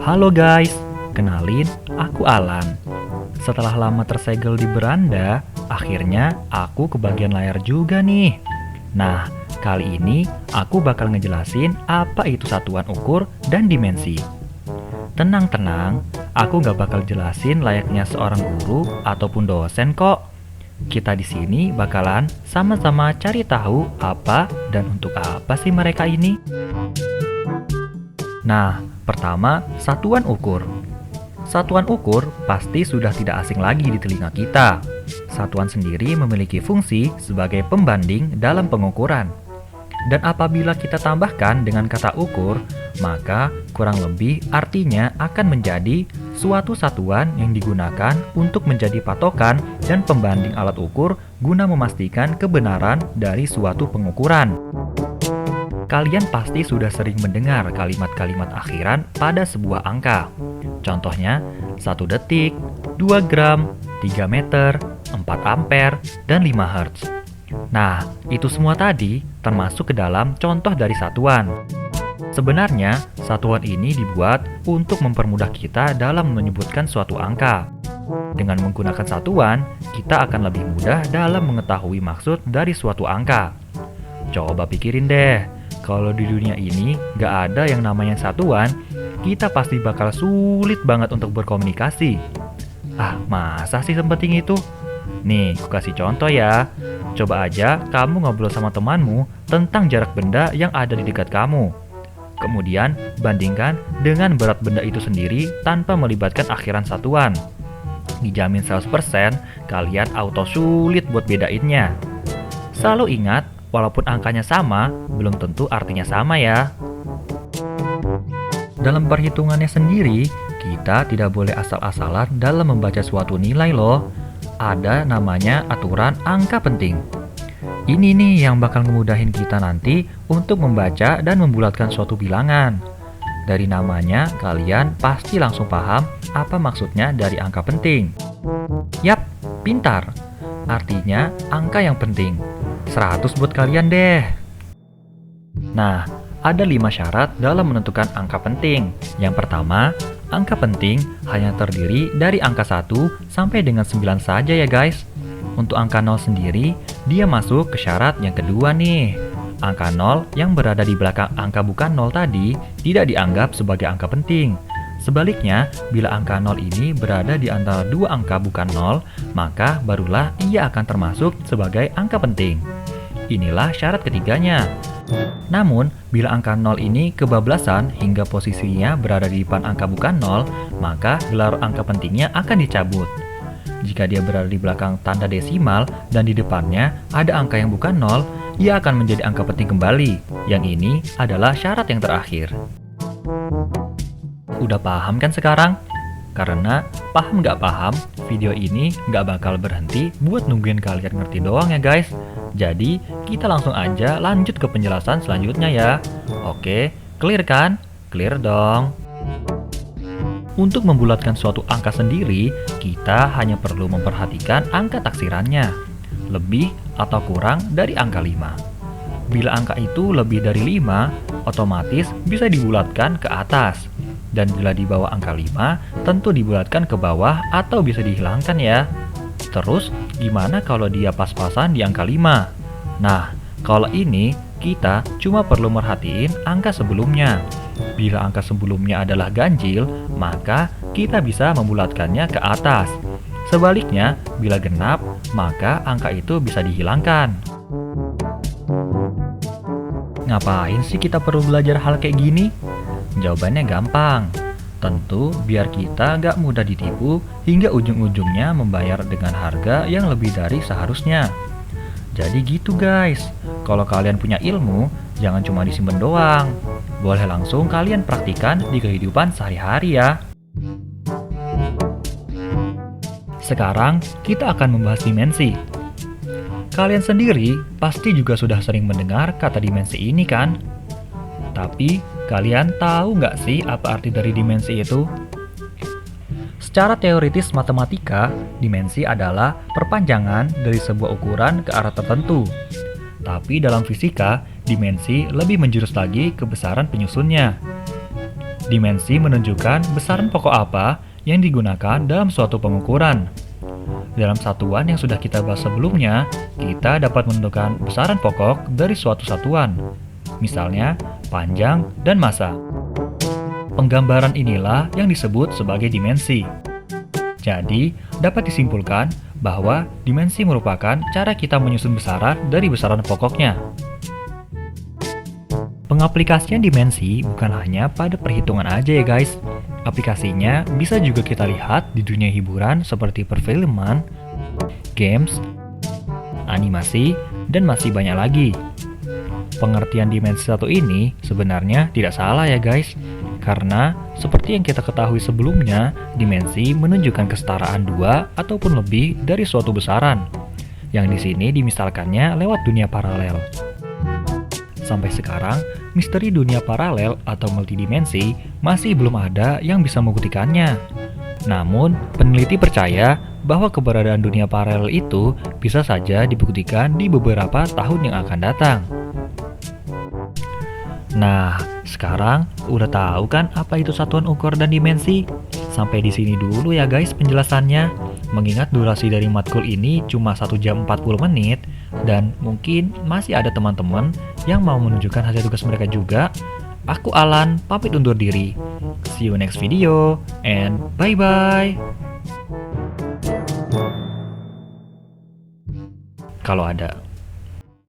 Halo guys, kenalin, aku Alan. Setelah lama tersegel di beranda, akhirnya aku ke bagian layar juga nih. Nah, kali ini aku bakal ngejelasin apa itu satuan ukur dan dimensi. Tenang-tenang, aku gak bakal jelasin layaknya seorang guru ataupun dosen kok. Kita di sini bakalan sama-sama cari tahu apa dan untuk apa sih mereka ini. Nah, pertama, satuan ukur. Satuan ukur pasti sudah tidak asing lagi di telinga kita. Satuan sendiri memiliki fungsi sebagai pembanding dalam pengukuran. Dan apabila kita tambahkan dengan kata ukur, maka kurang lebih artinya akan menjadi suatu satuan yang digunakan untuk menjadi patokan dan pembanding alat ukur guna memastikan kebenaran dari suatu pengukuran. Kalian pasti sudah sering mendengar kalimat-kalimat akhiran pada sebuah angka. Contohnya, 1 detik, 2 gram, 3 meter, 4 ampere, dan 5 hertz. Nah, itu semua tadi termasuk ke dalam contoh dari satuan. Sebenarnya, satuan ini dibuat untuk mempermudah kita dalam menyebutkan suatu angka. Dengan menggunakan satuan, kita akan lebih mudah dalam mengetahui maksud dari suatu angka. Coba pikirin deh, kalau di dunia ini gak ada yang namanya satuan, kita pasti bakal sulit banget untuk berkomunikasi. Masa sih sepenting itu? Nih, aku kasih contoh ya. Coba aja kamu ngobrol sama temanmu tentang jarak benda yang ada di dekat kamu. Kemudian, bandingkan dengan berat benda itu sendiri tanpa melibatkan akhiran satuan. Dijamin 100% kalian auto sulit buat bedainnya. Selalu ingat, walaupun angkanya sama, belum tentu artinya sama ya. Dalam perhitungannya sendiri, kita tidak boleh asal-asalan dalam membaca suatu nilai loh. Ada namanya aturan angka penting. Ini nih yang bakal ngemudahin kita nanti untuk membaca dan membulatkan suatu bilangan. Dari namanya, kalian pasti langsung paham apa maksudnya dari angka penting. Yap, pintar. Artinya angka yang penting. 100 buat kalian deh. Nah, ada 5 syarat dalam menentukan angka penting. Yang pertama, angka penting hanya terdiri dari angka 1 sampai dengan 9 saja ya guys. Untuk angka 0 sendiri, dia masuk ke syarat yang kedua nih. Angka 0 yang berada di belakang angka bukan 0 tadi tidak dianggap sebagai angka penting. Sebaliknya, bila angka 0 ini berada di antara dua angka bukan 0, maka barulah ia akan termasuk sebagai angka penting. Inilah syarat ketiganya. Namun, bila angka 0 ini kebablasan hingga posisinya berada di depan angka bukan 0, maka gelar angka pentingnya akan dicabut. Jika dia berada di belakang tanda desimal dan di depannya ada angka yang bukan 0, ia akan menjadi angka penting kembali. Yang ini adalah syarat yang terakhir. Udah paham kan sekarang? Karena paham nggak paham, video ini nggak bakal berhenti buat nungguin kalian ngerti doang ya guys. Jadi, kita langsung aja lanjut ke penjelasan selanjutnya ya. Oke, clear kan? Clear dong. Untuk membulatkan suatu angka sendiri, kita hanya perlu memperhatikan angka taksirannya. Lebih atau kurang dari angka 5. Bila angka itu lebih dari 5, otomatis bisa dibulatkan ke atas. Dan bila di bawah angka 5, tentu dibulatkan ke bawah atau bisa dihilangkan ya. Terus, gimana kalau dia pas-pasan di angka 5? Nah, kalau ini, kita cuma perlu merhatiin angka sebelumnya. Bila angka sebelumnya adalah ganjil, maka kita bisa membulatkannya ke atas. Sebaliknya, bila genap, maka angka itu bisa dihilangkan. Ngapain sih kita perlu belajar hal kayak gini? Jawabannya gampang. Tentu biar kita gak mudah ditipu hingga ujung-ujungnya membayar dengan harga yang lebih dari seharusnya. Jadi gitu guys, kalau kalian punya ilmu, jangan cuma disimpan doang. Boleh langsung kalian praktikan di kehidupan sehari-hari ya. Sekarang kita akan membahas dimensi. Kalian sendiri pasti juga sudah sering mendengar kata dimensi ini kan? Tapi, kalian tahu nggak sih apa arti dari dimensi itu? Secara teoritis matematika, dimensi adalah perpanjangan dari sebuah ukuran ke arah tertentu. Tapi dalam fisika, dimensi lebih menjurus lagi ke besaran penyusunnya. Dimensi menunjukkan besaran pokok apa yang digunakan dalam suatu pengukuran. Dalam satuan yang sudah kita bahas sebelumnya, kita dapat menentukan besaran pokok dari suatu satuan, misalnya panjang dan massa. Penggambaran inilah yang disebut sebagai dimensi. Jadi, dapat disimpulkan bahwa dimensi merupakan cara kita menyusun besaran dari besaran pokoknya. Pengaplikasian dimensi bukan hanya pada perhitungan aja ya guys. Aplikasinya bisa juga kita lihat di dunia hiburan seperti perfilman, games, animasi, dan masih banyak lagi. Pengertian dimensi satu ini sebenarnya tidak salah ya guys, karena seperti yang kita ketahui sebelumnya, dimensi menunjukkan kesetaraan dua ataupun lebih dari suatu besaran, yang di sini dimisalkannya lewat dunia paralel. Sampai sekarang, misteri dunia paralel atau multidimensi masih belum ada yang bisa membuktikannya. Namun, peneliti percaya bahwa keberadaan dunia paralel itu bisa saja dibuktikan di beberapa tahun yang akan datang. Nah, sekarang udah tahu kan apa itu satuan ukur dan dimensi? Sampai di sini dulu ya guys penjelasannya. Mengingat durasi dari matkul ini cuma 1 jam 40 menit, dan mungkin masih ada teman-teman yang mau menunjukkan hasil tugas mereka juga, aku Alan pamit undur diri. See you next video, and bye-bye. Kalau ada